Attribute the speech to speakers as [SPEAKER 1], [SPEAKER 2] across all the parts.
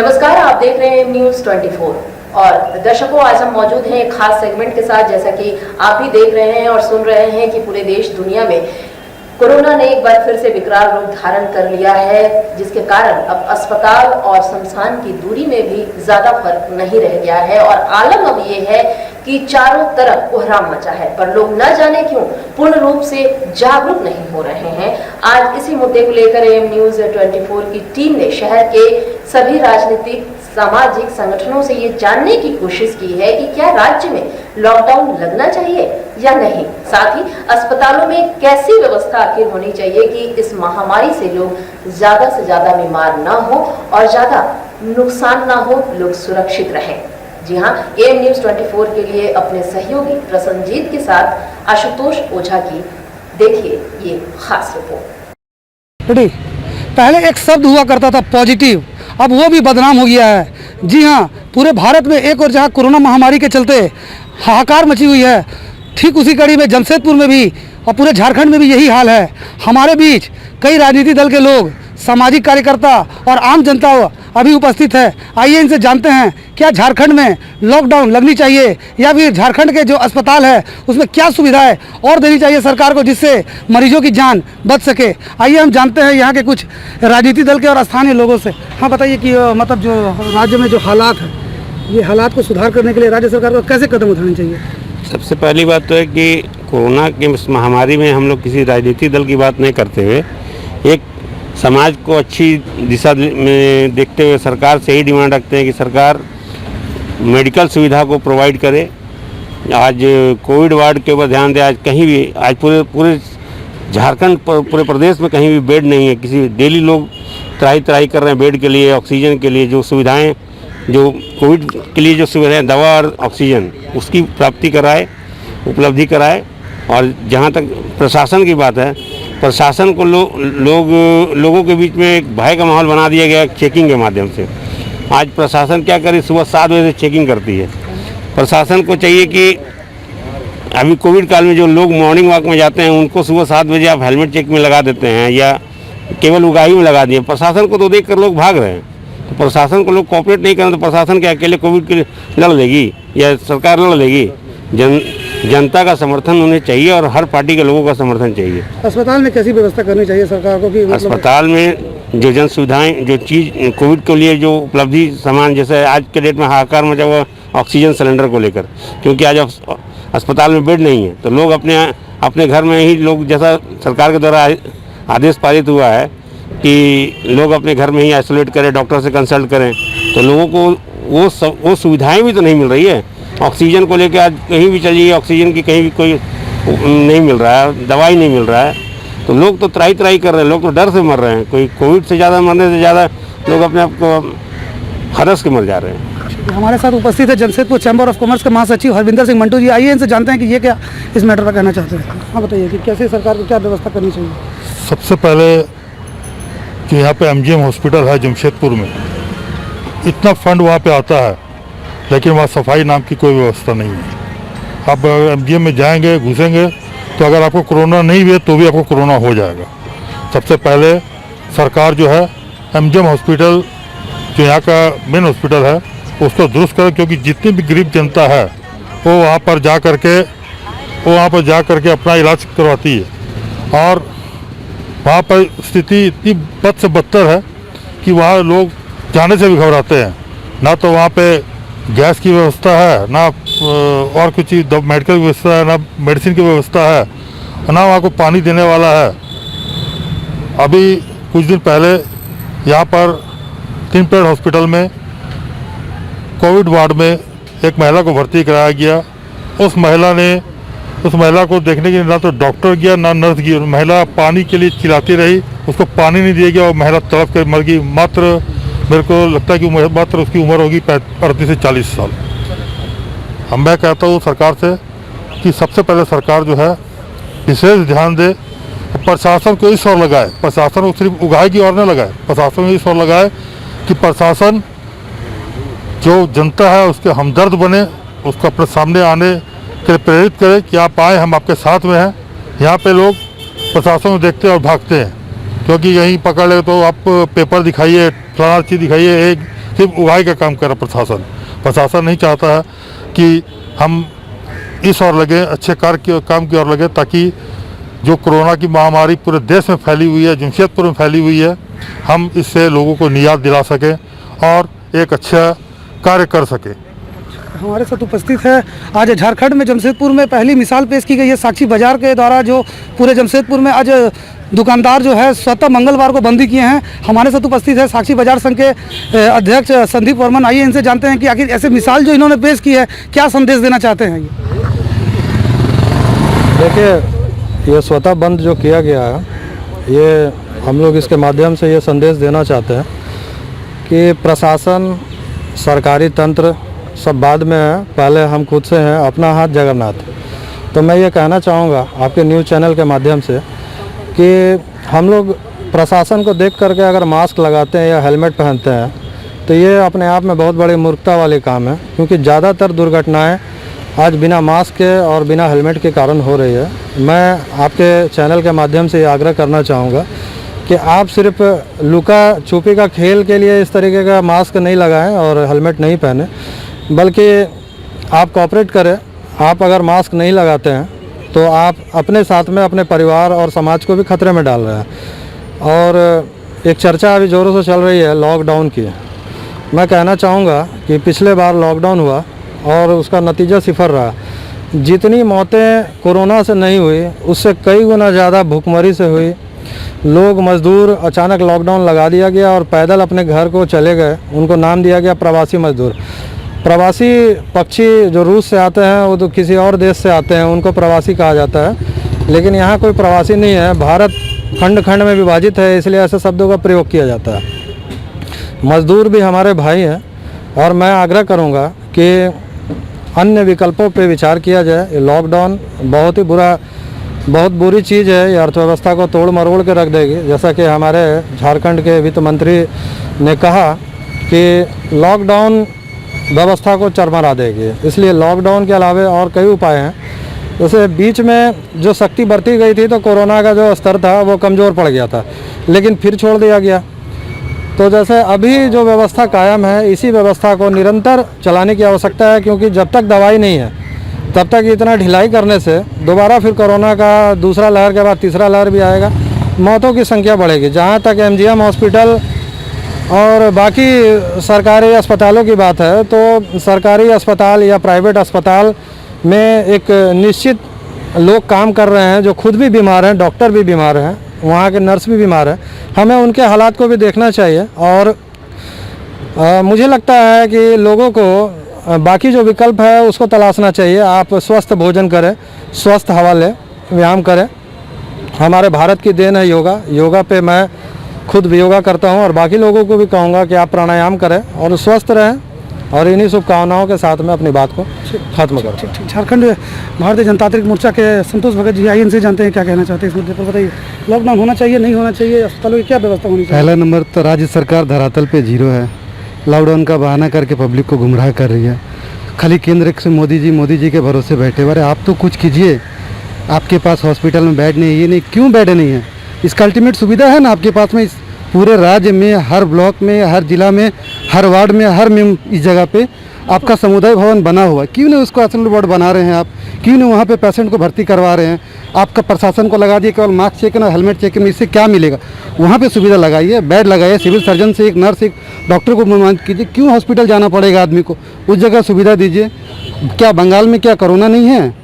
[SPEAKER 1] नमस्कार, आप देख रहे हैं न्यूज़ 24 और दर्शकों, आज हम मौजूद हैं एक खास सेगमेंट के साथ। जैसा कि आप भी देख रहे हैं और सुन रहे हैं कि पूरे देश दुनिया में कोरोना ने एक बार फिर से विकराल रूप धारण कर लिया है, जिसके कारण अब अस्पताल और शमशान की दूरी में भी ज्यादा फर्क नहीं रह गया है और आलम अब ये है कि चारों तरफ कोहराम मचा है, पर लोग न जाने क्यों पूर्ण रूप से जागरूक नहीं हो रहे हैं। आज इसी मुद्दे को लेकर एएम न्यूज़ 24 की टीम ने शहर के सभी राजनीतिक सामाजिक संगठनों से ये जानने की कोशिश की है कि क्या राज्य में लॉकडाउन लगना चाहिए या नहीं, साथ ही अस्पतालों में कैसी व्यवस्था आखिर होनी चाहिए कि इस महामारी से लोग ज्यादा से ज्यादा बीमार ना हो और ज्यादा नुकसान ना हो, लोग सुरक्षित रहें। जी हाँ, एएम न्यूज़ 24 के लिए अपने सहयोगी प्रसन्नजीत के साथ आशुतोष ओझा की देखिए ये खास रिपोर्ट।
[SPEAKER 2] पहले एक शब्द हुआ करता था पॉजिटिव, अब वो भी बदनाम हो गया है। जी हाँ, पूरे भारत में एक और जहाँ कोरोना महामारी के चलते हाहाकार मची हुई है, ठीक उसी कड़ी में जमशेदपुर में भी और पूरे झारखंड में भी यही हाल है। हमारे बीच कई राजनीतिक दल के लोग, सामाजिक कार्यकर्ता और आम जनता अभी उपस्थित है। आइए इनसे जानते हैं क्या झारखंड में लॉकडाउन लगनी चाहिए या फिर झारखंड के जो अस्पताल है उसमें क्या सुविधाएं और देनी चाहिए सरकार को, जिससे मरीजों की जान बच सके। आइए हम जानते हैं यहाँ के कुछ राजनीतिक दल के और स्थानीय लोगों से। हाँ, बताइए कि मतलब जो राज्य में जो हालात है, ये हालात को सुधार करने के लिए राज्य सरकार को कैसे कदम उठाने चाहिए?
[SPEAKER 3] सबसे पहली बात तो है कि कोरोना की महामारी में हम लोग किसी राजनीतिक दल की बात नहीं करते हुए एक समाज को अच्छी दिशा में देखते हुए सरकार से ही डिमांड रखते हैं कि सरकार मेडिकल सुविधा को प्रोवाइड करे। आज कोविड वार्ड के ऊपर ध्यान दे। आज कहीं भी, आज पूरे झारखंड पूरे प्रदेश में कहीं भी बेड नहीं है। किसी डेली लोग त्राही कर रहे हैं बेड के लिए, ऑक्सीजन के लिए। जो सुविधाएं, जो कोविड के लिए जो सुविधाएं, दवा और ऑक्सीजन, उसकी प्राप्ति कराए, उपलब्धि कराए। और जहाँ तक प्रशासन की बात है, प्रशासन को लोगों के बीच में एक भय का माहौल बना दिया गया चेकिंग के माध्यम से। आज प्रशासन क्या करे, सुबह 7 बजे से चेकिंग करती है। प्रशासन को चाहिए कि अभी कोविड काल में जो लोग मॉर्निंग वॉक में जाते हैं उनको सुबह 7 बजे आप हेलमेट चेक में लगा देते हैं या केवल उगाही में लगा दिए। प्रशासन को तो देख कर लोग भाग रहे हैं। तो प्रशासन को लोग कोऑपरेट नहीं करें तो प्रशासन क्या अकेले कोविड के लिए लड़ लेगी या सरकार लड़ लेगी? जनता का समर्थन उन्हें चाहिए और हर पार्टी के लोगों का समर्थन चाहिए।
[SPEAKER 2] अस्पताल में कैसी व्यवस्था करनी चाहिए सरकार को कि
[SPEAKER 3] अस्पताल में जो जन सुविधाएं, जो चीज़ कोविड के लिए जो उपलब्धि सामान, जैसे आज के डेट में हाहाकार मचा हुआ ऑक्सीजन सिलेंडर को लेकर, क्योंकि आज अस्पताल में बेड नहीं है तो लोग अपने घर में ही लोग, जैसा सरकार के द्वारा आदेश पारित हुआ है कि लोग अपने घर में ही आइसोलेट करें, डॉक्टर से कंसल्ट करें, तो लोगों को वो सुविधाएँ भी तो नहीं मिल रही है। ऑक्सीजन को लेकर आज कहीं भी चलिए, ऑक्सीजन की कहीं भी कोई नहीं मिल रहा है, दवाई नहीं मिल रहा है, तो लोग तो त्राही कर रहे हैं, लोग तो डर से मर रहे हैं। कोई कोविड से ज़्यादा मरने से ज़्यादा लोग अपने आप को हरस के मर जा रहे हैं।
[SPEAKER 2] हमारे साथ उपस्थित है जमशेदपुर चैम्बर ऑफ कॉमर्स के महासचिव हरविंदर सिंह मंटू जी। आइए इनसे जानते हैं कि ये क्या इस मैटर पर कहना चाहते हैं। हाँ, बताइए कि कैसे सरकार को क्या व्यवस्था करनी चाहिए?
[SPEAKER 4] सबसे पहले जो यहाँ पे एमजीएम हॉस्पिटल है जमशेदपुर में, इतना फंड वहाँ पे आता है लेकिन वहाँ सफाई नाम की कोई व्यवस्था नहीं है। आप एमजीएम में जाएंगे, घुसेंगे तो अगर आपको कोरोना नहीं हुए तो भी आपको कोरोना हो जाएगा। सबसे पहले सरकार जो है एमजीएम हॉस्पिटल जो यहाँ का मेन हॉस्पिटल है उसको दुरुस्त करे, क्योंकि जितनी भी गरीब जनता है वो वहाँ पर जा करके अपना इलाज करवाती है। और वहाँ पर स्थिति इतनी बद से बदतर है कि वहाँ लोग जाने से भी घबराते हैं। ना तो वहाँ पे गैस की व्यवस्था है, ना और कुछ मेडिकल व्यवस्था है, ना मेडिसिन की व्यवस्था है, ना वहाँ को पानी देने वाला है। अभी कुछ दिन पहले यहाँ पर 3 पेड़ हॉस्पिटल में कोविड वार्ड में एक महिला को भर्ती कराया गया। उस महिला को देखने के लिए ना तो डॉक्टर गया ना नर्स गई। महिला पानी के लिए चिल्लाती रही, उसको पानी नहीं दिया गया और महिला तड़प कर मर गई। मात्र मेरे को लगता है कि मात्र उसकी उम्र होगी 35 से 40 साल। मैं कहता हूँ सरकार से कि सबसे पहले सरकार जो है विशेष ध्यान दे, प्रशासन को इस ओर लगाए। प्रशासन को सिर्फ उगाएगी और न लगाए, प्रशासन को इस ओर लगाए कि प्रशासन जो जनता है उसके हमदर्द बने, उसको अपने सामने आने के लिए प्रेरित करे कि आप आए, हम आपके साथ में हैं। यहाँ पे लोग प्रशासन को देखते हैं और भागते हैं, क्योंकि यहीं पकड़ ले तो आप पेपर दिखाइए, फलाना चीज़ दिखाइए, एक सिर्फ उगाही का काम कर रहा प्रशासन। प्रशासन नहीं चाहता है कि हम इस ओर लगे, अच्छे काम की ओर लगे, ताकि जो कोरोना की महामारी पूरे देश में फैली हुई है, जमशेदपुर में फैली हुई है, हम इससे लोगों को निजात दिला सकें और एक अच्छा कार्य कर सकें।
[SPEAKER 2] हमारे साथ उपस्थित है आज झारखंड में जमशेदपुर में पहली मिसाल पेश की गई है साक्षी बाजार के द्वारा, जो पूरे जमशेदपुर में आज दुकानदार जो है स्वतः मंगलवार को बंदी किए हैं। हमारे साथ उपस्थित है साक्षी बाजार संघ के अध्यक्ष संदीप वर्मन। आइए इनसे जानते हैं कि आखिर ऐसे मिसाल जो इन्होंने पेश की है क्या संदेश देना चाहते हैं।
[SPEAKER 5] देखिए, ये स्वतः बंद जो किया गया है, ये हम लोग इसके माध्यम से ये संदेश देना चाहते हैं कि प्रशासन, सरकारी तंत्र सब बाद में है, पहले हम खुद से हैं, अपना हाथ जगन्नाथ। तो मैं ये कहना चाहूँगा आपके न्यूज़ चैनल के माध्यम से कि हम लोग प्रशासन को देख करके अगर मास्क लगाते हैं या हेलमेट पहनते हैं तो ये अपने आप में बहुत बड़ी मूर्खता वाली काम है, क्योंकि ज़्यादातर दुर्घटनाएं आज बिना मास्क के और बिना हेलमेट के कारण हो रही है। मैं आपके चैनल के माध्यम से ये आग्रह करना चाहूँगा कि आप सिर्फ लुका छुपी का खेल के लिए इस तरीके का मास्क नहीं लगाएं और हेलमेट नहीं पहने, बल्कि आप कोऑपरेट करें। आप अगर मास्क नहीं लगाते हैं तो आप अपने साथ में अपने परिवार और समाज को भी खतरे में डाल रहे हैं। और एक चर्चा अभी ज़ोरों से चल रही है लॉकडाउन की। मैं कहना चाहूँगा कि पिछले बार लॉकडाउन हुआ और उसका नतीजा सिफर रहा। जितनी मौतें कोरोना से नहीं हुई, उससे कई गुना ज़्यादा भूखमरी से हुई। लोग मज़दूर अचानक लॉकडाउन लगा दिया गया और पैदल अपने घर को चले गए। उनको नाम दिया गया प्रवासी मज़दूर। प्रवासी पक्षी जो रूस से आते हैं वो तो किसी और देश से आते हैं, उनको प्रवासी कहा जाता है। लेकिन यहाँ कोई प्रवासी नहीं है। भारत खंड खंड में विभाजित है, इसलिए ऐसे शब्दों का प्रयोग किया जाता है। मज़दूर भी हमारे भाई हैं और मैं आग्रह करूँगा कि अन्य विकल्पों पे विचार किया जाए। लॉकडाउन बहुत बुरी चीज़ है। ये अर्थव्यवस्था को तोड़ मरोड़ के रख देगी। जैसा कि हमारे झारखंड के वित्त मंत्री ने कहा कि लॉकडाउन व्यवस्था को चरमरा देगी, इसलिए लॉकडाउन के अलावा और कई उपाय हैं। जैसे बीच में जो सख्ती बरती गई थी तो कोरोना का जो स्तर था वो कमज़ोर पड़ गया था, लेकिन फिर छोड़ दिया गया। तो जैसे अभी जो व्यवस्था कायम है, इसी व्यवस्था को निरंतर चलाने की आवश्यकता है, क्योंकि जब तक दवाई नहीं है तब तक इतना ढिलाई करने से दोबारा फिर कोरोना का दूसरा लहर के बाद तीसरा लहर भी आएगा, मौतों की संख्या बढ़ेगी। जहाँ तक एमजीएम हॉस्पिटल और बाकी सरकारी अस्पतालों की बात है, तो सरकारी अस्पताल या प्राइवेट अस्पताल में एक निश्चित लोग काम कर रहे हैं जो खुद भी बीमार हैं, डॉक्टर भी बीमार हैं, वहाँ के नर्स भी बीमार हैं। हमें उनके हालात को भी देखना चाहिए। और मुझे लगता है कि लोगों को बाकी जो विकल्प है उसको तलाशना चाहिए। आप स्वस्थ भोजन करें, स्वस्थ हवा लें, व्यायाम करें। हमारे भारत की देन है योगा पे मैं खुद भी योगा करता हूं और बाकी लोगों को भी कहूँगा कि आप प्राणायाम करें और स्वस्थ रहें। और इन्हीं शुभकामनाओं के साथ में अपनी बात को खत्म करें।
[SPEAKER 2] झारखंड भारतीय जनतांत्रिक मोर्चा के संतोष भगत जी, आइए इनसे जानते हैं क्या कहना चाहते हैं इस मुद्दे पर। बताइए, लॉकडाउन होना चाहिए, नहीं होना चाहिए, अस्पतालों की क्या व्यवस्था होनी चाहिए?
[SPEAKER 6] पहला नंबर तो राज्य सरकार धरातल पे जीरो है। लॉकडाउन का बहाना करके पब्लिक को गुमराह कर रही है। खाली केंद्र से मोदी जी के भरोसे बैठे हुए। आप तो कुछ कीजिए। आपके पास हॉस्पिटल में बेड नहीं, ये नहीं, क्यों बेड नहीं है? इसका अल्टीमेट सुविधा है ना आपके पास में। इस पूरे राज्य में, हर ब्लॉक में, हर जिला में, हर वार्ड में, इस जगह पे आपका समुदाय भवन बना हुआ है। क्यों नहीं उसको आइसोलेशन वार्ड बना रहे हैं आप? क्यों नहीं वहाँ पे पेशेंट को भर्ती करवा रहे हैं? आपका प्रशासन को लगा दिए केवल मास्क चेक और हेलमेट चेक में, इससे क्या मिलेगा? वहाँ पे सुविधा लगाइए, बेड लगाइए, सिविल सर्जन से एक नर्स, एक डॉक्टर को मनोनीत कीजिए। क्यों हॉस्पिटल जाना पड़ेगा आदमी को? उस जगह सुविधा दीजिए। क्या बंगाल में क्या कोरोना नहीं है?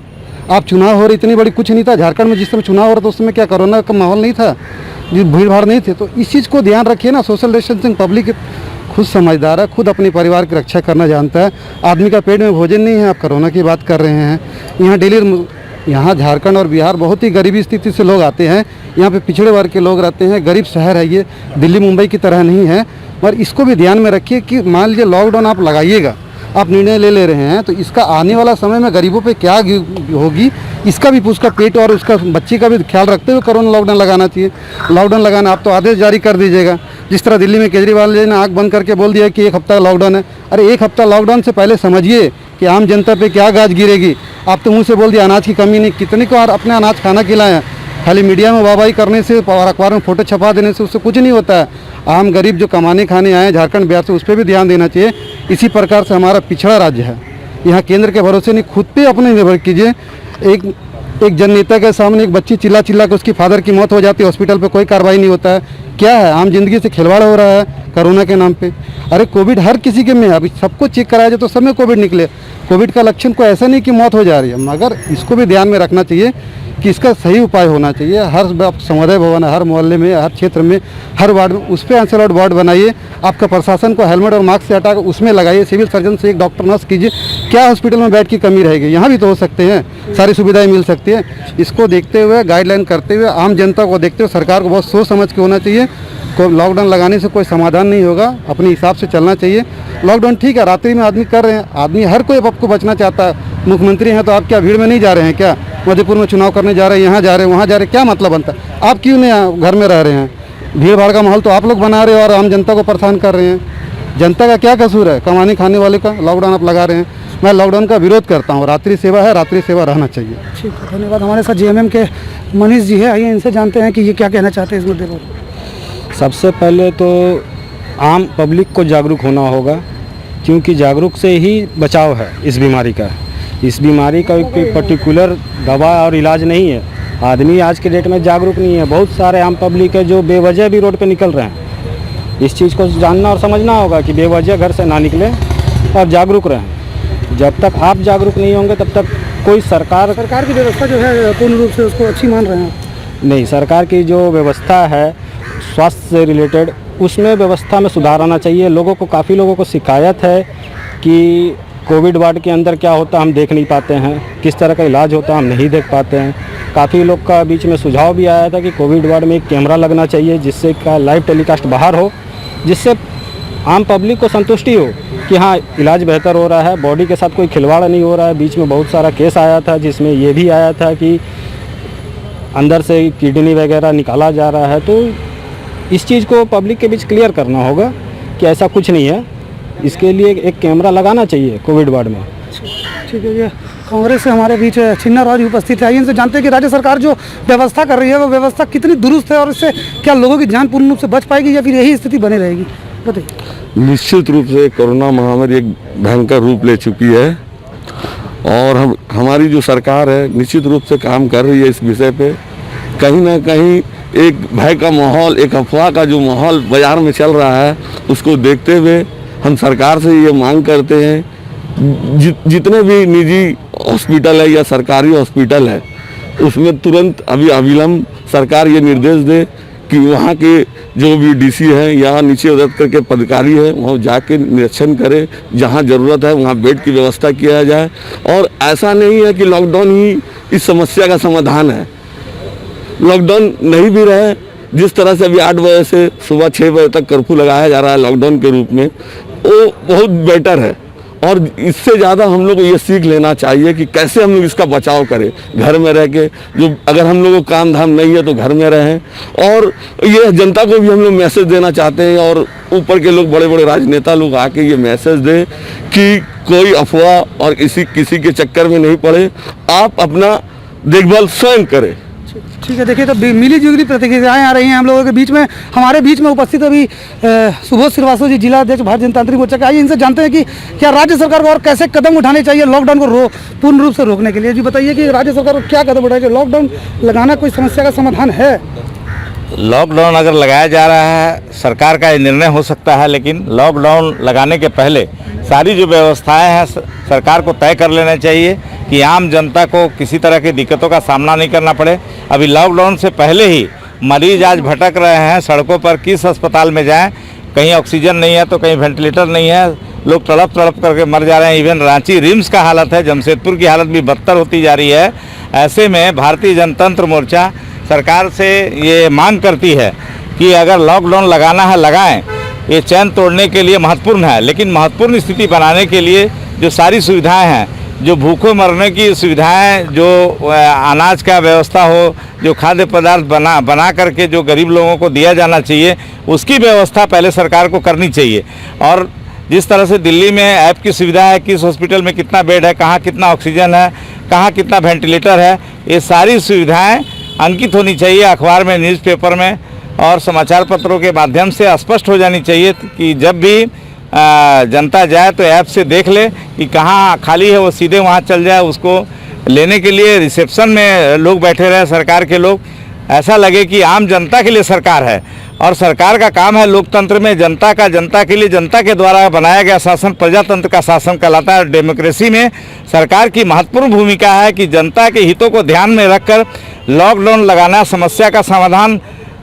[SPEAKER 6] आप चुनाव हो रही इतनी बड़ी कुछ नहीं था। झारखंड में जिस समय चुनाव हो रहा था उस समय क्या कोरोना का माहौल नहीं था, भीड़ भाड़ नहीं थे? तो इस चीज़ को ध्यान रखिए ना। सोशल डिस्टेंसिंग, पब्लिक खुद समझदार है, खुद अपने परिवार की रक्षा करना जानता है। आदमी का पेट में भोजन नहीं है, आप कोरोना की बात कर रहे हैं। यहाँ डेली, यहाँ झारखंड और बिहार बहुत ही गरीबी स्थिति से लोग आते हैं। यहाँ पे पिछड़े वर्ग के लोग रहते हैं। गरीब शहर है ये, दिल्ली मुंबई की तरह नहीं है। और इसको भी ध्यान में रखिए कि मान लीजिए लॉकडाउन आप लगाइएगा, आप निर्णय ले रहे हैं, तो इसका आने वाला समय में गरीबों पे क्या होगी, इसका भी उसका पेट और उसका बच्चे का भी ख्याल रखते हुए कोरोना लॉकडाउन लगाना चाहिए। लॉकडाउन लगाना आप तो आदेश जारी कर दीजिएगा। जिस तरह दिल्ली में केजरीवाल जी ने आँख बंद करके बोल दिया कि 1 हफ्ता लॉकडाउन है। अरे 1 हफ्ता लॉकडाउन से पहले समझिए कि आम जनता पे क्या गाज गिरेगी। आप तो मुँह से बोल दिया अनाज की कमी नहीं, कितने को अपने अनाज खाना खिलाएं। खाली मीडिया में वाहवाही करने से और अखबार में फ़ोटो छपा देने से उससे कुछ नहीं होता है। आम गरीब जो कमाने खाने आए हैं झारखंड बिहार से, उस पर भी ध्यान देना चाहिए। इसी प्रकार से हमारा पिछड़ा राज्य है, यहाँ केंद्र के भरोसे नहीं, खुद पे अपने निर्भर कीजिए। एक जननेता के सामने एक बच्ची चिल्ला के उसकी फादर की मौत हो जाती है, हॉस्पिटल पे कोई कार्रवाई नहीं होता है। क्या है, आम जिंदगी से खिलवाड़ हो रहा है कोरोना के नाम पे। अरे कोविड हर किसी के में है, अभी सबको चेक कराया जाए तो सब में कोविड निकले। कोविड का लक्षण कोई ऐसा नहीं कि मौत हो जा रही है, मगर इसको भी ध्यान में रखना चाहिए कि इसका सही उपाय होना चाहिए। हर समुदाय भवन है, हर मोहल्ले में, हर क्षेत्र में, हर वार्ड में, उस पर एंसेलॉट वार्ड बनाइए। आपका प्रशासन को हेलमेट और मास्क से हटा कर उसमें लगाइए। सिविल सर्जन से एक डॉक्टर नर्स कीजिए। क्या हॉस्पिटल में बेड की कमी रहेगी? यहाँ भी तो हो सकते हैं, सारी सुविधाएं मिल सकती है। इसको देखते हुए, गाइडलाइन करते हुए, आम जनता को देखते हुए सरकार को बहुत सोच समझ के होना चाहिए। को लॉकडाउन लगाने से कोई समाधान नहीं होगा, अपने हिसाब से चलना चाहिए। लॉकडाउन ठीक है, रात्रि में आदमी कर रहे हैं, आदमी हर कोई आपको बचना चाहता है। मुख्यमंत्री हैं तो आप क्या भीड़ में नहीं जा रहे हैं क्या? मधेपुर में चुनाव करने जा रहे हैं, यहाँ जा रहे हैं, वहाँ जा रहे हैं, क्या मतलब बनता है? आप क्यों नहीं घर में रह रहे हैं? भीड़ भाड़ का माहौल तो आप लोग बना रहे हो और आम जनता को परेशान कर रहे हैं। जनता का क्या कसूर है? कमाने खाने वाले का लॉकडाउन आप लगा रहे हैं। मैं लॉकडाउन का विरोध करता हूँ। रात्रि सेवा है, रात्रि सेवा रहना चाहिए।
[SPEAKER 2] ठीक है, धन्यवाद। हमारे साथ जेएमएम के मनीष जी है, आइए इनसे जानते हैं कि ये क्या कहना चाहते हैं इस मुद्दे पर।
[SPEAKER 5] सबसे पहले तो आम पब्लिक को जागरूक होना होगा, क्योंकि जागरूक से ही बचाव है इस बीमारी का। इस बीमारी का कोई पर्टिकुलर दवा और इलाज नहीं है। आदमी आज के डेट में जागरूक नहीं है। बहुत सारे आम पब्लिक है जो बेवजह भी रोड पे निकल रहे हैं। इस चीज़ को जानना और समझना होगा कि बेवजह घर से ना निकलें और जागरूक रहें। जब तक आप जागरूक नहीं होंगे तब तक कोई सरकार
[SPEAKER 2] की व्यवस्था जो है पूर्ण रूप से उसको अच्छी मान रहे हैं
[SPEAKER 5] नहीं। सरकार की जो व्यवस्था है स्वास्थ्य से रिलेटेड, उसमें व्यवस्था में सुधार आना चाहिए। लोगों को, काफ़ी लोगों को शिकायत है कि कोविड वार्ड के अंदर क्या होता हम देख नहीं पाते हैं, किस तरह का इलाज होता हम नहीं देख पाते हैं। काफ़ी लोग का बीच में सुझाव भी आया था कि कोविड वार्ड में एक कैमरा लगना चाहिए जिससे का लाइव टेलीकास्ट बाहर हो, जिससे आम पब्लिक को संतुष्टि हो कि हाँ इलाज बेहतर हो रहा है, बॉडी के साथ कोई खिलवाड़ नहीं हो रहा है। बीच में बहुत सारा केस आया था जिसमें ये भी आया था कि अंदर से किडनी वगैरह निकाला जा रहा है। तो इस चीज़ को पब्लिक के बीच क्लियर करना होगा कि ऐसा कुछ नहीं है। इसके लिए एक कैमरा लगाना चाहिए कोविड वार्ड में।
[SPEAKER 2] ठीक है। ये कांग्रेस से हमारे बीच छिन्ना राज उपस्थित है, इनसे जानते हैं कि राज्य सरकार जो व्यवस्था कर रही है वो व्यवस्था कितनी दुरुस्त है और इससे क्या लोगों की जान पूर्ण रूप से बच पाएगी या फिर यही स्थिति बनी रहेगी? बताइए।
[SPEAKER 7] निश्चित रूप से कोरोना महामारी एक भयंकर रूप ले चुकी है और हमारी जो सरकार है निश्चित रूप से काम कर रही है इस विषय पे। कहीं ना कहीं एक भय का माहौल, एक अफवाह का जो माहौल बाज़ार में चल रहा है, उसको देखते हुए हम सरकार से ये मांग करते हैं जितने भी निजी हॉस्पिटल है या सरकारी हॉस्पिटल है उसमें तुरंत अभी अविलंब सरकार ये निर्देश दे कि वहाँ के जो भी डीसी हैं या नीचे उदय करके पदाधिकारी है वहाँ जाके निरीक्षण करे, जहाँ ज़रूरत है वहाँ बेड की व्यवस्था किया जाए। और ऐसा नहीं है कि लॉकडाउन ही इस समस्या का समाधान है। लॉकडाउन नहीं भी रहे, जिस तरह से अभी 8 बजे से सुबह 6 बजे तक कर्फ्यू लगाया जा रहा है लॉकडाउन के रूप में, वो बहुत बेटर है। और इससे ज़्यादा हम लोग को ये सीख लेना चाहिए कि कैसे हम लोग इसका बचाव करें। घर में रह के जो अगर हम लोगों को काम धाम नहीं है तो घर में रहें। और ये जनता को भी हम लोग मैसेज देना चाहते हैं और ऊपर के लोग, बड़े बड़े राजनेता लोग आके ये मैसेज दें कि कोई अफवाह और किसी के चक्कर में नहीं पड़े, आप अपना देखभाल स्वयं करें।
[SPEAKER 2] ठीक है। देखिए, तो मिली जुली प्रतिक्रियाएं आ रही हैं हम लोगों के बीच में। हमारे बीच में उपस्थित अभी सुबोध श्रीवास्तव जी, जिला अध्यक्ष भारतीय जनता पार्टी मोर्चा के। आइए इनसे जानते हैं कि क्या राज्य सरकार को और कैसे कदम उठाने चाहिए लॉकडाउन को पूर्ण रूप से रोकने के लिए। जी बताइए कि राज्य सरकार को क्या कदम उठाएगी? लॉकडाउन लगाना कोई समस्या का समाधान है?
[SPEAKER 8] लॉकडाउन अगर लगाया जा रहा है, सरकार का ये निर्णय हो सकता है, लेकिन लॉकडाउन लगाने के पहले सारी जो व्यवस्थाएं हैं सरकार को तय कर लेना चाहिए कि आम जनता को किसी तरह की दिक्कतों का सामना नहीं करना पड़े। अभी लॉकडाउन से पहले ही मरीज आज भटक रहे हैं सड़कों पर, किस अस्पताल में जाएं, कहीं ऑक्सीजन नहीं है तो कहीं वेंटिलेटर नहीं है, लोग तड़प करके मर जा रहे हैं। इवन रांची रिम्स का हालत है, जमशेदपुर की हालत भी बदतर होती जा रही है। ऐसे में भारतीय जनतंत्र मोर्चा सरकार से ये मांग करती है कि अगर लॉकडाउन लगाना है लगाएं। ये चैन तोड़ने के लिए महत्वपूर्ण है, लेकिन महत्वपूर्ण स्थिति बनाने के लिए जो सारी सुविधाएं हैं, जो भूखे मरने की सुविधाएं, जो अनाज का व्यवस्था हो, जो खाद्य पदार्थ बना करके जो गरीब लोगों को दिया जाना चाहिए, उसकी व्यवस्था पहले सरकार को करनी चाहिए। और जिस तरह से दिल्ली में ऐप की सुविधा है, किस हॉस्पिटल में कितना बेड है, कहाँ कितना ऑक्सीजन है, कहाँ कितना वेंटिलेटर है, ये सारी सुविधाएं अंकित होनी चाहिए अखबार में, न्यूज़पेपर में और समाचार पत्रों के माध्यम से स्पष्ट हो जानी चाहिए कि जब भी जनता जाए तो ऐप से देख ले कि कहाँ खाली है, वो सीधे वहाँ चल जाए। उसको लेने के लिए रिसेप्शन में लोग बैठे रहे, सरकार के लोग, ऐसा लगे कि आम जनता के लिए सरकार है। और सरकार का काम है लोकतंत्र में जनता के लिए, जनता के द्वारा बनाया गया शासन प्रजातंत्र का शासन कहलाता है। डेमोक्रेसी में सरकार की महत्वपूर्ण भूमिका है कि जनता के हितों को ध्यान में रखकर लॉकडाउन लगाना समस्या का समाधान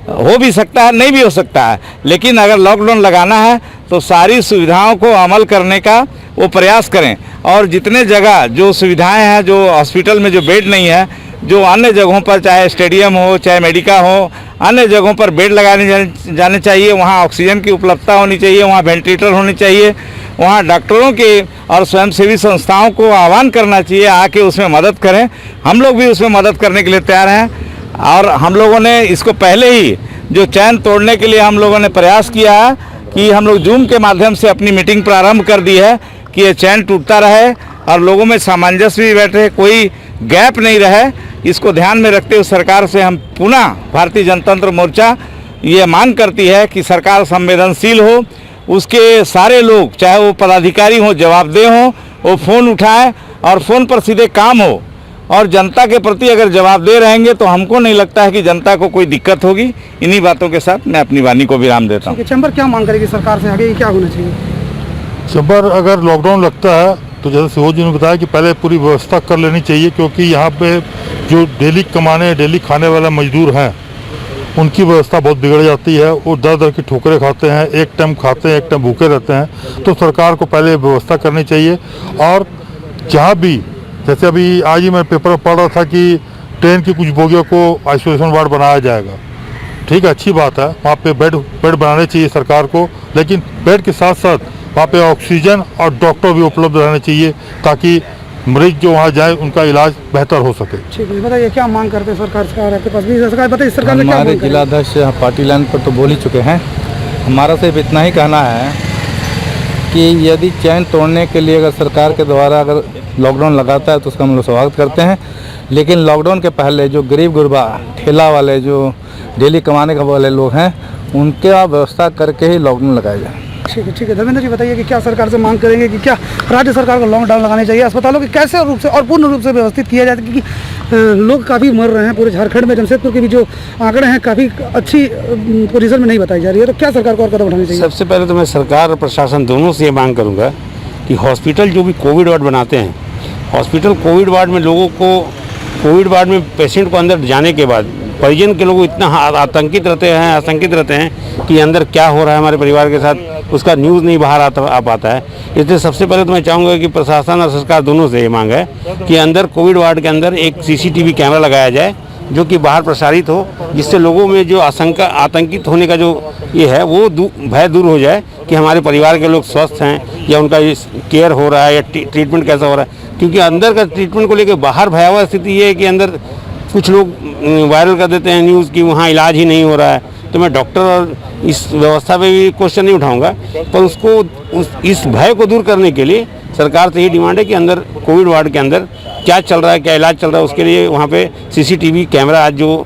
[SPEAKER 8] हो भी सकता है, नहीं भी हो सकता है, लेकिन अगर लॉकडाउन लगाना है तो सारी सुविधाओं को अमल करने का वो प्रयास करें। और जितने जगह जो सुविधाएं हैं, जो हॉस्पिटल में जो बेड नहीं है, जो अन्य जगहों पर चाहे स्टेडियम हो, चाहे मेडिका हो, अन्य जगहों पर बेड लगाने जाने चाहिए। वहाँ ऑक्सीजन की उपलब्धता होनी चाहिए, वहाँ वेंटिलेटर होनी चाहिए, वहाँ डॉक्टरों के और स्वयंसेवी संस्थाओं को आह्वान करना चाहिए, आके उसमें मदद करें। हम लोग भी उसमें मदद करने के लिए तैयार हैं। और हम लोगों ने इसको पहले ही जो चैन तोड़ने के लिए हम लोगों ने प्रयास किया है कि हम लोग जूम के माध्यम से अपनी मीटिंग प्रारंभ कर दी है कि ये चैन टूटता रहे और लोगों में सामंजस्य भी बैठे, कोई गैप नहीं रहे। इसको ध्यान में रखते हुए सरकार से हम पुनः भारतीय जनतंत्र मोर्चा ये मांग करती है कि सरकार संवेदनशील हो, उसके सारे लोग चाहे वो पदाधिकारी हों, जवाबदेह हों, वो फ़ोन उठाएं और फ़ोन पर सीधे काम हो। और जनता के प्रति अगर जवाबदेह रहेंगे तो हमको नहीं लगता है कि जनता को कोई दिक्कत होगी। इन्हीं बातों के साथ मैं अपनी वाणी को विराम देता हूँ।
[SPEAKER 2] चैम्बर क्या मांग करेगी सरकार से, आगे क्या होना चाहिए?
[SPEAKER 4] चैम्बर अगर लॉकडाउन लगता है तो जैसे सीओ जी ने बताया कि पहले पूरी व्यवस्था कर लेनी चाहिए, क्योंकि यहाँ पे जो डेली कमाने डेली खाने वाला मजदूर हैं उनकी व्यवस्था बहुत बिगड़ जाती है। वो दर दर की ठोकरें खाते हैं, एक टाइम खाते हैं, एक टाइम भूखे रहते हैं। तो सरकार को पहले व्यवस्था करनी चाहिए। और जहाँ भी, जैसे अभी आज ही मैं पेपर में पढ़ रहा था कि ट्रेन की कुछ बोगियों को आइसोलेशन वार्ड बनाया जाएगा। ठीक है, अच्छी बात है, वहाँ पे बेड बनाने चाहिए सरकार को, लेकिन बेड के साथ साथ वहाँ पे ऑक्सीजन और डॉक्टर भी उपलब्ध रहने चाहिए ताकि मरीज जो वहाँ जाए उनका इलाज बेहतर हो सके।
[SPEAKER 2] ठीक है, बताइए क्या मांग करते हैं सरकार से? आपके पास भी सरकार बताइए, सरकार ने क्या
[SPEAKER 5] हमारे
[SPEAKER 2] मांग करी?
[SPEAKER 5] जिलाध्यक्ष पार्टी लाइन पर तो बोल ही चुके हैं। हमारा सिर्फ इतना ही कहना है कि यदि चैन तोड़ने के लिए अगर सरकार के द्वारा अगर लॉकडाउन लगाता है तो उसका हम लोग स्वागत करते हैं, लेकिन लॉकडाउन के पहले जो गरीब गुरबा ठेला वाले जो डेली कमाने वाले लोग हैं उनके व्यवस्था करके ही लॉकडाउन लगाया जाए।
[SPEAKER 2] ठीक है। धर्मेंद्र जी बताइए कि क्या सरकार से मांग करेंगे कि क्या राज्य सरकार को लॉकडाउन लगाने चाहिए, अस्पतालों की कैसे रूप से और पूर्ण रूप से व्यवस्थित किया जाए, क्योंकि लोग काफ़ी मर रहे हैं। पूरे झारखंड में जमशेदपुर के भी जो आंकड़े हैं काफ़ी अच्छी पोजीशन में नहीं बताई जा रही है, तो क्या सरकार को और कदम उठाने चाहिए?
[SPEAKER 3] सबसे पहले तो मैं सरकार और प्रशासन दोनों से ये मांग करूँगा कि हॉस्पिटल जो भी कोविड वार्ड बनाते हैं, हॉस्पिटल कोविड वार्ड में लोगों को, कोविड वार्ड में पेशेंट को अंदर जाने के बाद परिजन के लोग इतना आतंकित रहते हैं कि अंदर क्या हो रहा है हमारे परिवार के साथ, उसका न्यूज़ नहीं बाहर आ पाता है। इसलिए सबसे पहले तो मैं चाहूँगा कि प्रशासन और सरकार दोनों से ये मांग है कि अंदर कोविड वार्ड के अंदर एक CCTV कैमरा लगाया जाए जो कि बाहर प्रसारित हो, जिससे लोगों में जो आशंका, आतंकित होने का जो ये है वो भय दूर हो जाए कि हमारे परिवार के लोग स्वस्थ हैं या उनका केयर हो रहा है या ट्रीटमेंट कैसा हो रहा है। क्योंकि अंदर का ट्रीटमेंट को लेकर बाहर भयावह स्थिति ये है कि अंदर कुछ लोग वायरल कर देते हैं न्यूज़ कि वहाँ इलाज ही नहीं हो रहा है। तो मैं डॉक्टर और इस व्यवस्था पे भी क्वेश्चन नहीं उठाऊंगा, पर उसको इस भय को दूर करने के लिए सरकार से ही डिमांड है कि अंदर कोविड वार्ड के अंदर क्या चल रहा है, क्या इलाज चल रहा है, उसके लिए वहाँ पे CCTV कैमरा आज जो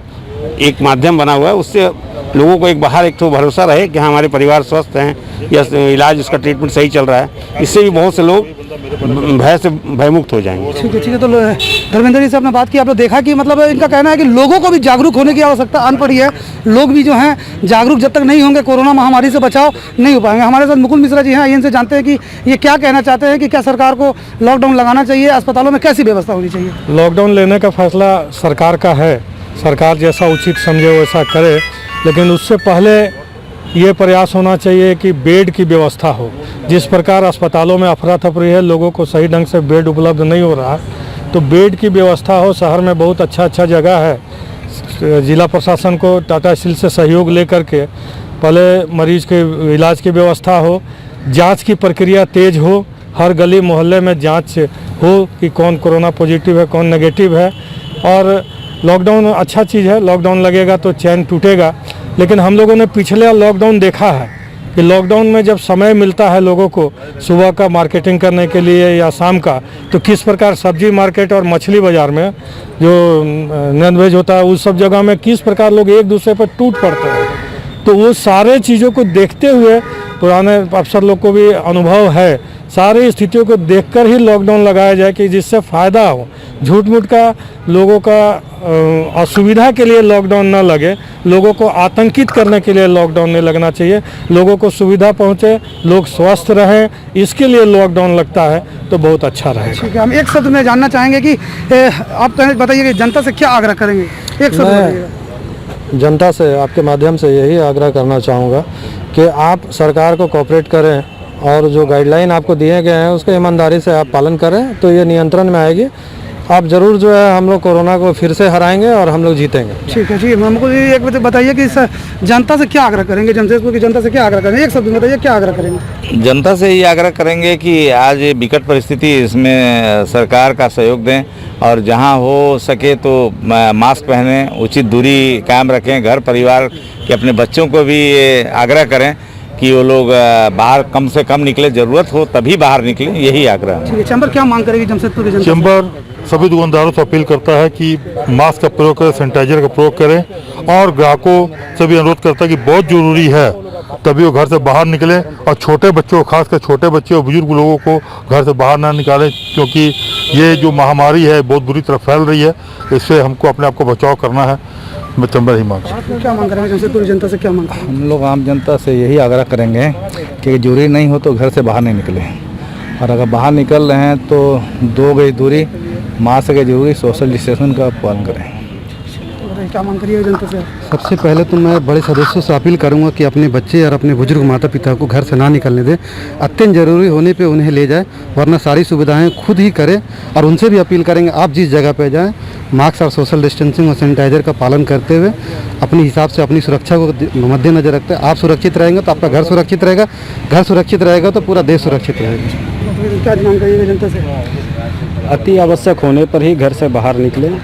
[SPEAKER 3] एक माध्यम बना हुआ है उससे लोगों को एक बाहर एक तो भरोसा रहे कि हाँ हमारे परिवार स्वस्थ हैं या इलाज उसका ट्रीटमेंट सही चल रहा है। इससे भी बहुत से लोग भय से भयमुक्त हो जाएंगे।
[SPEAKER 2] ठीक है। तो धर्मेंद्र जी से आपने बात की, आपने देखा कि मतलब इनका कहना है कि लोगों को भी जागरूक होने की आवश्यकता आन पड़ी है। लोग भी जो हैं जागरूक जब तक नहीं होंगे कोरोना महामारी से बचाव नहीं हो पाएंगे। हमारे साथ मुकुल मिश्रा जी हैं, इनसे जानते हैं कि ये क्या कहना चाहते हैं कि क्या सरकार को लॉकडाउन लगाना चाहिए, अस्पतालों में कैसी व्यवस्था होनी चाहिए?
[SPEAKER 5] लॉकडाउन लेने का फैसला सरकार का है, सरकार जैसा उचित समझे वैसा करे, लेकिन उससे पहले ये प्रयास होना चाहिए कि बेड की व्यवस्था हो। जिस प्रकार अस्पतालों में अफरा तफरी है, लोगों को सही ढंग से बेड उपलब्ध नहीं हो रहा, तो बेड की व्यवस्था हो। शहर में बहुत अच्छा जगह है, जिला प्रशासन को टाटा स्टील से सहयोग लेकर के पहले मरीज के इलाज की व्यवस्था हो, जांच की प्रक्रिया तेज हो, हर गली मोहल्ले में जांच हो कि कौन कोरोना पॉजिटिव है, कौन नेगेटिव है। और लॉकडाउन अच्छा चीज़ है, लॉकडाउन लगेगा तो चैन टूटेगा, लेकिन हम लोगों ने पिछले लॉकडाउन देखा है कि लॉकडाउन में जब समय मिलता है लोगों को सुबह का मार्केटिंग करने के लिए या शाम का, तो किस प्रकार सब्जी मार्केट और मछली बाज़ार में जो नॉन वेज होता है उस सब जगह में किस प्रकार लोग एक दूसरे पर टूट पड़ते हैं। तो वो सारे चीज़ों को देखते हुए पुराने अफसर लोग को भी अनुभव है, सारी स्थितियों को देखकर ही लॉकडाउन लगाया जाए कि जिससे फ़ायदा हो। झूठ मूठ का लोगों का असुविधा के लिए लॉकडाउन ना लगे, लोगों को आतंकित करने के लिए लॉकडाउन नहीं लगना चाहिए। लोगों को सुविधा पहुंचे, लोग स्वस्थ रहें, इसके लिए लॉकडाउन लगता है तो बहुत अच्छा रहेगा।
[SPEAKER 2] ठीक है, हम एक शब्द में जानना चाहेंगे कि आप बताइए कि जनता से क्या आग्रह करेंगे, एक शब्द बताइएगा।
[SPEAKER 5] जनता से आपके माध्यम से यही आग्रह करना चाहूँगा कि आप सरकार को कोऑपरेट करें और जो गाइडलाइन आपको दिए गए हैं उसके ईमानदारी से आप पालन करें तो ये नियंत्रण में आएगी। आप ज़रूर जो है हम लोग कोरोना को फिर से हराएंगे और हम लोग जीतेंगे।
[SPEAKER 2] ठीक है जी, हमको एक बताइए कि जनता से क्या आग्रह करेंगे, जमशेदपुर की जनता से क्या आग्रह करेंगे, एक शब्द में बताइए क्या आग्रह करेंगे।
[SPEAKER 8] जनता से ये आग्रह करेंगे कि आज ये विकट परिस्थिति, इसमें सरकार का सहयोग दें और जहां हो सके तो मास्क पहने, उचित दूरी कायम रखें। घर परिवार के अपने बच्चों को भी ये आग्रह करें कि वो लोग बाहर कम से कम निकले, ज़रूरत हो तभी बाहर निकलें, यही आग्रह है।
[SPEAKER 2] ठीक है, चैम्बर क्या मांग करेगी जमशेदपुर की जनता?
[SPEAKER 4] चैम्बर सभी दुकानदारों से अपील करता है कि मास्क का प्रयोग करें, सैनिटाइजर का प्रयोग करें और ग्राहकों से भी अनुरोध करता है कि बहुत ज़रूरी है तभी वो घर से बाहर निकले और छोटे बच्चों, खासकर छोटे बच्चे और बुजुर्ग लोगों को घर से बाहर ना निकालें, क्योंकि ये जो महामारी है बहुत बुरी तरह फैल रही है। इससे हमको अपने आप को बचाव करना है। मैं चैम्बर ही मांग
[SPEAKER 2] क्या मांग करेंगे जमशेदपुर की जनता से, क्या मांग करेंगे?
[SPEAKER 5] हम लोग आम जनता से यही आग्रह करेंगे कि जरूरी नहीं हो तो घर से बाहर नहीं निकलें और अगर बाहर निकल रहे हैं तो 2 गज दूरी, मास्क है जरूरी, सोशल डिस्टेंसिंग का पालन करें।
[SPEAKER 2] क्या मांग करिए जनता से?
[SPEAKER 6] सबसे पहले तो मैं बड़े सदस्यों से अपील करूंगा कि अपने बच्चे और अपने बुजुर्ग माता पिता को घर से ना निकलने दें। अत्यंत ज़रूरी होने पे उन्हें ले जाए, वरना सारी सुविधाएं खुद ही करें। और उनसे भी अपील करेंगे आप जिस जगह पे जाएं मास्क और सोशल डिस्टेंसिंग और सैनिटाइजर का पालन करते हुए अपने हिसाब से अपनी सुरक्षा को मद्देनजर रखते हैं। आप सुरक्षित रहेंगे तो आपका घर सुरक्षित रहेगा, घर सुरक्षित रहेगा तो पूरा देश सुरक्षित रहेगा।
[SPEAKER 2] क्या मांग करिएगा जनता से?
[SPEAKER 5] अति आवश्यक होने पर ही घर से बाहर निकलें।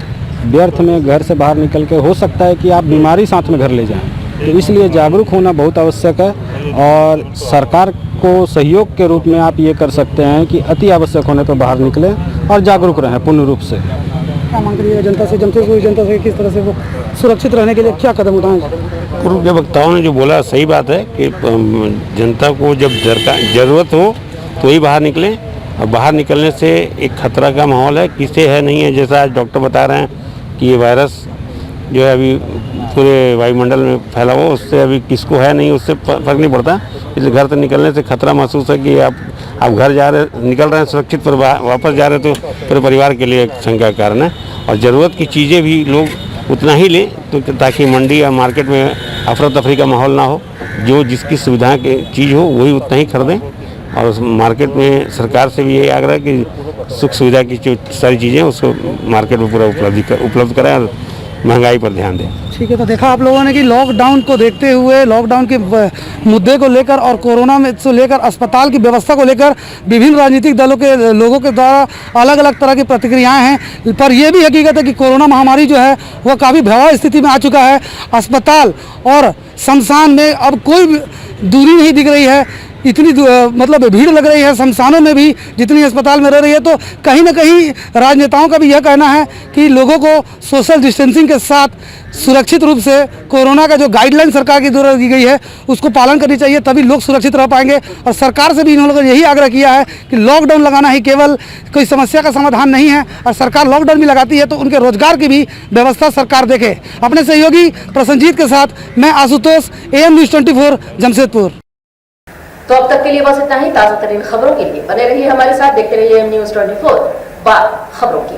[SPEAKER 5] व्यर्थ में घर से बाहर निकल के हो सकता है कि आप बीमारी साथ में घर ले जाएं, तो इसलिए जागरूक होना बहुत आवश्यक है। और सरकार को सहयोग के रूप में आप ये कर सकते हैं कि अति आवश्यक होने पर बाहर निकलें और जागरूक रहें पूर्ण रूप से।
[SPEAKER 2] क्या मांग करिएगा जनता से, जमशेदपुर की जनता से किस तरह से वो सुरक्षित रहने के लिए क्या कदम उठाएंगे?
[SPEAKER 3] पूर्व के वक्ताओं ने जो बोला सही बात है कि जनता को जब ज़रूरत हो तो ही बाहर निकलें। और बाहर निकलने से एक खतरा का माहौल है, किसे है नहीं है। जैसा आज डॉक्टर बता रहे हैं कि ये वायरस जो है अभी पूरे वायुमंडल में फैला हुआ, उससे अभी किसको है नहीं उससे फर्क नहीं पड़ता। इसलिए घर से निकलने से खतरा महसूस है कि आप घर जा रहे, निकल रहे हैं सुरक्षित, पर वापस जा रहे तो पूरे परिवार के लिए एक शंका का कारण है। और ज़रूरत की चीज़ें भी लोग उतना ही लें तो ताकि मंडी या मार्केट में अफरा तफरी का माहौल ना हो। जो जिसकी सुविधा की चीज़ हो वही उतना ही खरीदें। और उस मार्केट में सरकार से भी यही आग्रह कि सुख सुविधा की जो सारी चीज़ें उसको मार्केट में पूरा उपलब्ध कराएं और महंगाई पर ध्यान दें।
[SPEAKER 2] ठीक है, तो देखा आप लोगों ने कि लॉकडाउन को देखते हुए, लॉकडाउन के मुद्दे को लेकर और कोरोना में से लेकर अस्पताल की व्यवस्था को लेकर विभिन्न राजनीतिक दलों के लोगों के द्वारा अलग अलग तरह की प्रतिक्रियाएं हैं। पर यह भी हकीकत है कि कोरोना महामारी जो है वह काफ़ी भयावह स्थिति में आ चुका है। अस्पताल और शमशान में अब कोई दूरी नहीं दिख रही है, इतनी मतलब भीड़ लग रही है शमशानों में भी जितनी अस्पताल में रह रही है। तो कहीं ना कहीं राजनेताओं का भी यह कहना है कि लोगों को सोशल डिस्टेंसिंग के साथ सुरक्षित रूप से कोरोना का जो गाइडलाइन सरकार की द्वारा दी गई है उसको पालन करनी चाहिए, तभी लोग सुरक्षित रह पाएंगे। और सरकार से भी इन लोगों ने यही आग्रह किया है कि लॉकडाउन लगाना ही केवल कोई समस्या का समाधान नहीं है, और सरकार लॉकडाउन भी लगाती है तो उनके रोजगार की भी व्यवस्था सरकार देखे। अपने सहयोगी प्रसन्नजीत के साथ मैं आशुतोष, AM न्यूज़ 24 जमशेदपुर।
[SPEAKER 1] तो अब तक के लिए बस इतना ही। ताज़ा तरीन खबरों के लिए बने रहिए हमारे साथ, देखते रहिए AM न्यूज़ 24 बात खबरों की।